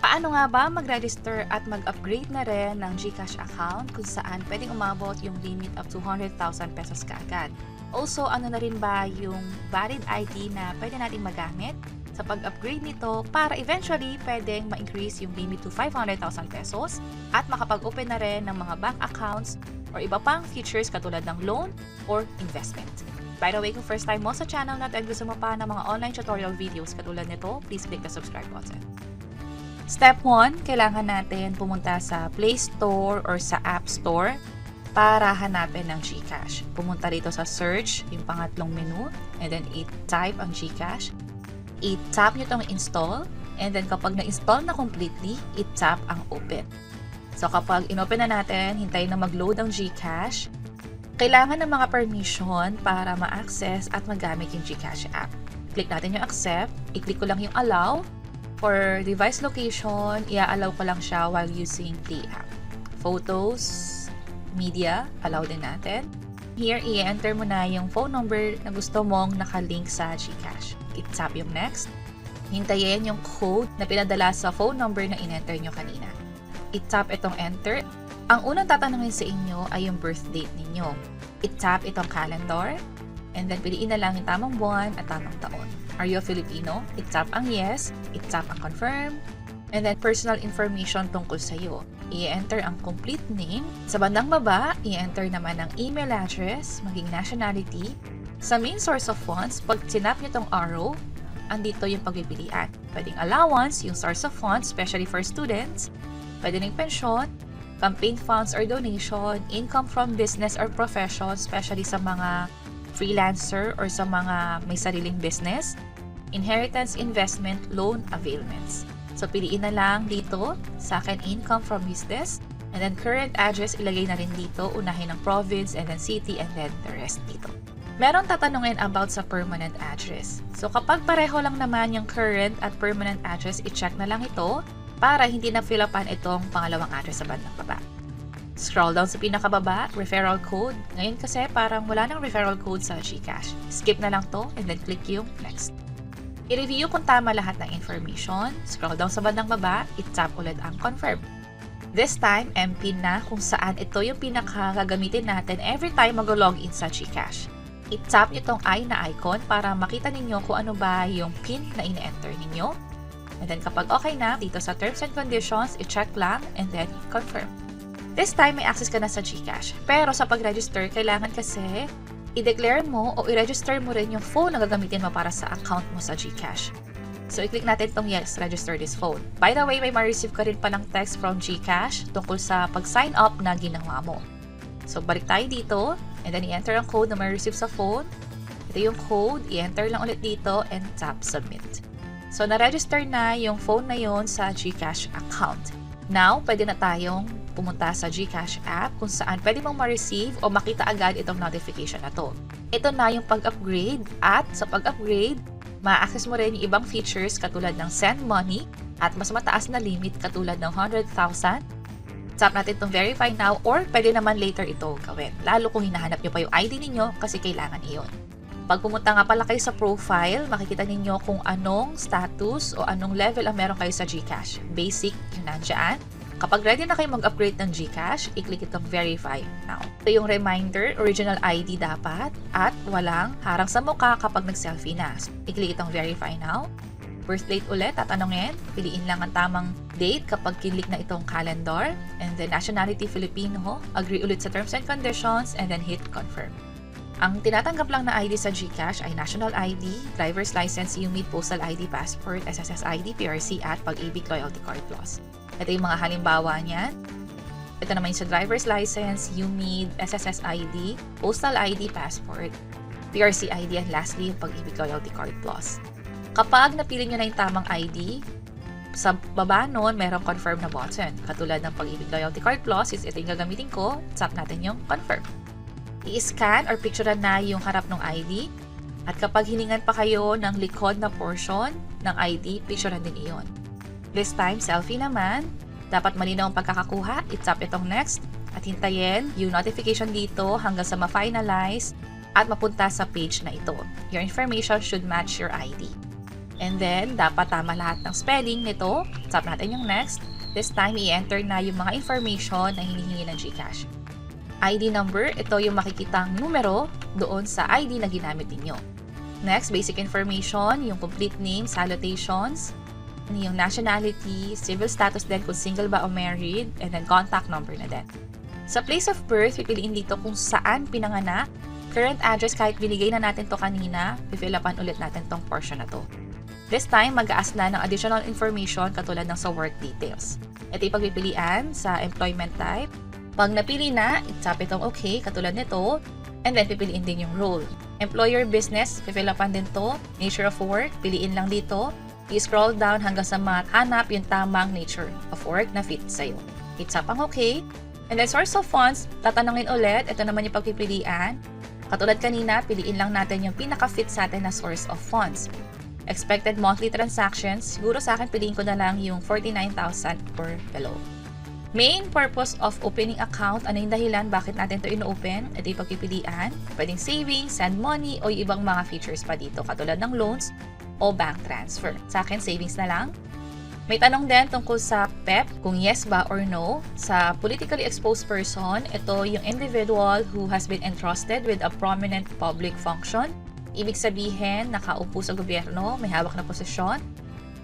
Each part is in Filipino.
Paano nga ba mag-register at mag-upgrade na rin ng GCash account kung saan pwedeng umabot yung limit of 200,000 pesos kaagad? Also, ano na rin ba yung valid ID na pwede natin magamit sa pag-upgrade nito para eventually pwedeng ma-increase yung limit to 500,000 pesos at makapag-open na rin ng mga bank accounts or iba pang features katulad ng loan or investment. By the way, kung first time mo sa channel natin at gusto mo pa ng mga online tutorial videos katulad nito, please click the subscribe button. Step 1, kailangan natin pumunta sa Play Store or sa App Store para hanapin ng GCash. Pumunta dito sa search, yung pangatlong menu, and then i-type ang GCash. I-tap nyo itong install, and then kapag na-install na completely, i-tap ang open. So kapag in-open na natin, hintayin na mag-load ang GCash, kailangan ng mga permission para ma-access at magamit yung GCash app. Click natin yung accept, i-click ko lang yung allow. For device location, i-allow ko lang siya while using the app. Photos, media, allow din natin. Here, i-enter mo na yung phone number na gusto mong nakalink sa GCash. I-tap yung next. Hintayin yung code na pinadala sa phone number na in-enter nyo kanina. I-tap itong enter. Ang unang tatanungin sa inyo ay yung birth date ninyo. I-tap itong calendar. And then, piliin na lang yung tamang buwan at tamang taon. Are you a Filipino? I-tap ang yes. I-tap ang confirm. And then, personal information tungkol sa'yo. I-enter ang complete name. Sa bandang baba, i-enter naman ang email address, maging nationality. Sa main source of funds, pag sinap nyo tong arrow, andito yung pagpipilian. Pwedeng allowance, yung source of funds, especially for students. Pwede rin pensyon, campaign funds or donation, income from business or profession, especially sa mga freelancer or sa mga may sariling business, inheritance, investment, loan, availments. So, piliin na lang dito, sa akin, income from business, and then current address, ilagay na rin dito, unahin ang province, and then city, and then the rest dito. Meron tatanungin about sa permanent address. So, kapag pareho lang naman yung current at permanent address, i-check na lang ito para hindi na fill upan itong pangalawang address sa bandang baba. Scroll down sa pinakababa, referral code. Ngayon kasi parang wala nang referral code sa GCash. Skip na lang to and then click yung next. I-review kung tama lahat ng information. Scroll down sa bandang baba, i-tap ulit ang confirm. This time, MPIN na kung saan ito yung pinakagagamitin natin every time mag-login sa GCash. I-tap nyo itong I na icon para makita ninyo kung ano ba yung PIN na ine-enter ninyo. And then kapag okay na, dito sa terms and conditions, i-check lang and then confirm. This time, may access ka na sa GCash. Pero sa pag-register, kailangan kasi i-declare mo o i-register mo rin yung phone na gagamitin mo para sa account mo sa GCash. So, i-click natin itong yes, register this phone. By the way, may ma-receive ka rin palang text from GCash tungkol sa pag-sign up na ginawa mo. So, balik tayo dito and then i-enter ang code na may receive sa phone. Ito yung code, i-enter lang ulit dito and tap submit. So, na-register na yung phone na yon sa GCash account. Now, pwede na tayong pumunta sa GCash app kung saan pwede mong ma-receive o makita agad itong notification na to. Ito na yung pag-upgrade at sa pag-upgrade, ma-access mo rin yung ibang features katulad ng send money at mas mataas na limit katulad ng 100,000. Tap natin itong verify now or pwede naman later ito gawin. Lalo kung hinahanap nyo pa yung ID ninyo kasi kailangan iyon. Pag pumunta nga pala kayo sa profile, makikita ninyo kung anong status o anong level ang meron kayo sa GCash. Basic yung nandyan. Kapag ready na kayo mag-upgrade ng GCash, i-click itong verify now. Ito yung reminder, original ID dapat at walang harang sa mukha kapag nag-selfie na. I-click itong verify now. Birth date ulit, tatanungin. Piliin lang ang tamang date kapag kilik na itong calendar. And then nationality Filipino. Agree ulit sa terms and conditions and then hit confirm. Ang tinatanggap lang na ID sa GCash ay National ID, Driver's License, UMID, Postal ID, Passport, SSS ID, PRC at Pag-ibig Loyalty Card Plus. Ito yung mga halimbawa niyan. Ito naman yung sa Driver's License, UMID, SSS ID, Postal ID, Passport, PRC ID, and lastly, yung Pag-ibig Loyalty Card Plus. Kapag napili nyo na yung tamang ID, sa baba nun, merong confirm na button. Katulad ng Pag-ibig Loyalty Card Plus, is ito yung gagamitin ko, tap natin yung confirm. I-scan or picturean na yung harap ng ID. At kapag hiningan pa kayo ng likod na portion ng ID, picturean din iyon. This time, selfie naman. Dapat malinaw ang pagkakakuha. I-tap itong next. At hintayin yung notification dito hanggang sa ma-finalize at mapunta sa page na ito. Your information should match your ID. And then, dapat tama lahat ng spelling nito. Tap natin yung next. This time, i-enter na yung mga information na hinihingi ng GCash. ID number, ito yung makikitang numero doon sa ID na ginamit ninyo. Next, basic information, yung complete name, salutations, yung nationality, civil status din kung single ba o married, and then contact number na din. Sa place of birth, pipiliin dito kung saan pinanganak. Current address, kahit binigay na natin to kanina, fill upan ulit natin tong portion na to. This time, mag-a-ask na ng additional information katulad ng sa work details. Ito yung pagpipilian sa employment type. Pag napili na, itap itong okay, katulad nito, and then pipiliin din yung role. Employer business, fill upan din to. Nature of work, piliin lang dito. I-scroll down hanggang sa hanap yung tamang nature of work na fit sa'yo. Itap ang okay. And then source of funds, tatanungin ulit, ito naman yung pagpipilian. Katulad kanina, piliin lang natin yung pinaka-fit sa atin na source of funds. Expected monthly transactions, siguro sa akin piliin ko na lang yung 49,000 or below. Main purpose of opening account, ano yung dahilan bakit natin ito ino-open? Ito yung pagpipilian. Pwedeng savings, send money, o yung ibang mga features pa dito katulad ng loans o bank transfer. Sa akin, savings na lang. May tanong din tungkol sa PEP, kung yes ba or no. Sa politically exposed person, ito yung individual who has been entrusted with a prominent public function. Ibig sabihin, nakaupo sa gobyerno, may hawak na posisyon.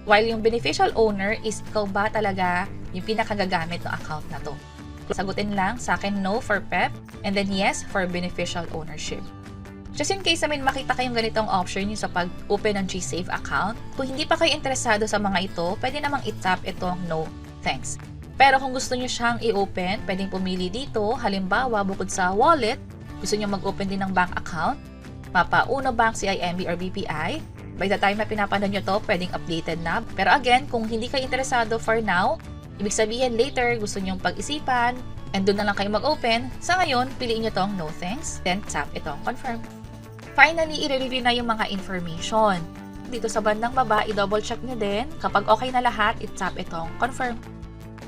While yung beneficial owner is ikaw ba talaga yung pinakagagamit ng account na to. Sagutin lang, sa akin no for PEP, and then yes for beneficial ownership. Just in case namin makita kayong ganitong option yung sa pag-open ng GSave account, kung hindi pa kayo interesado sa mga ito, pwede namang i-tap itong no, thanks. Pero kung gusto nyo siyang i-open, pwedeng pumili dito, halimbawa bukod sa wallet, gusto nyo mag-open din ng bank account, Mapa Uno Bank, CIMB, or BPI. By the time na pinapanood nyo to, pwedeng updated na. Pero again, kung hindi kayo interesado for now, ibig sabihin later, gusto nyong pag-isipan, and doon na lang kayo mag-open, sa ngayon, piliin nyo tong no thanks, then tap itong confirm. Finally, i-review na yung mga information. Dito sa bandang baba, i-double check nyo din. Kapag okay na lahat, i-tap itong confirm.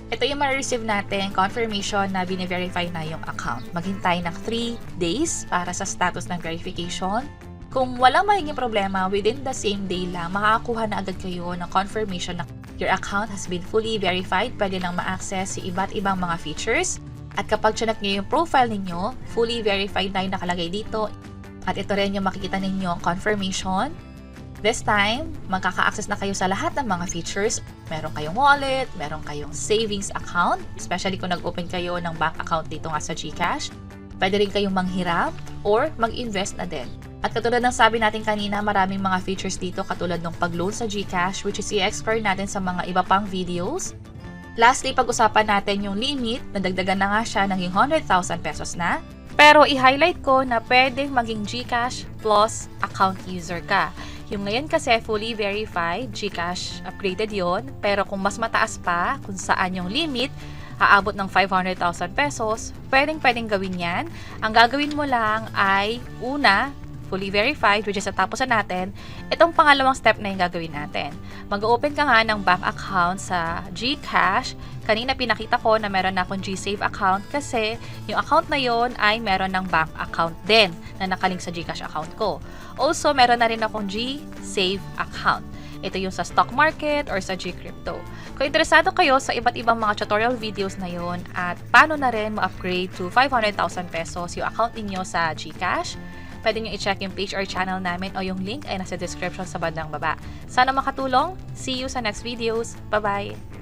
Ito yung ma-receive natin confirmation na bine-verify na yung account. Maghintay ng 3 days para sa status ng verification. Kung walang magiging problema, within the same day lang, makakakuha na agad kayo ng confirmation na your account has been fully verified. Pwede nang ma-access yung iba't ibang mga features. At kapag chinat nyo yung profile ninyo, fully verified na yung nakalagay dito. At ito rin yung makikita ninyo confirmation. This time, magkaka-access na kayo sa lahat ng mga features. Meron kayong wallet, meron kayong savings account, especially kung nag-open kayo ng bank account dito nga sa GCash. Pwede rin kayong manghiram or mag-invest na din. At katulad ng sabi natin kanina, maraming mga features dito katulad ng pag-loan sa GCash, which is i-explore natin sa mga iba pang videos. Lastly, pag-usapan natin yung limit, nadagdagan na nga siya ng 100,000 pesos na. Pero i-highlight ko na pwedeng maging GCash plus account user ka. Yung ngayon kasi fully verified, GCash upgraded yon. Pero kung mas mataas pa, kung saan yung limit, aabot ng 500,000 pesos, pwedeng gawin yan. Ang gagawin mo lang ay, una, fully verified, which is natapusan natin. Itong pangalawang step na yung gagawin natin. Mag-open ka nga ng bank account sa GCash. Kanina pinakita ko na meron na akong GSave account kasi yung account na yon ay meron ng bank account din na nakalink sa GCash account ko. Also, meron na rin akong GSave account. Ito yung sa stock market or sa G-Crypto. Kung interesado kayo sa iba't ibang mga tutorial videos na yon at paano na rin ma-upgrade to 500,000 pesos yung account ninyo sa GCash, pwede nyo i-check yung page or channel namin o yung link ay nasa description sa bandang baba. Sana makatulong. See you sa next videos. Bye-bye!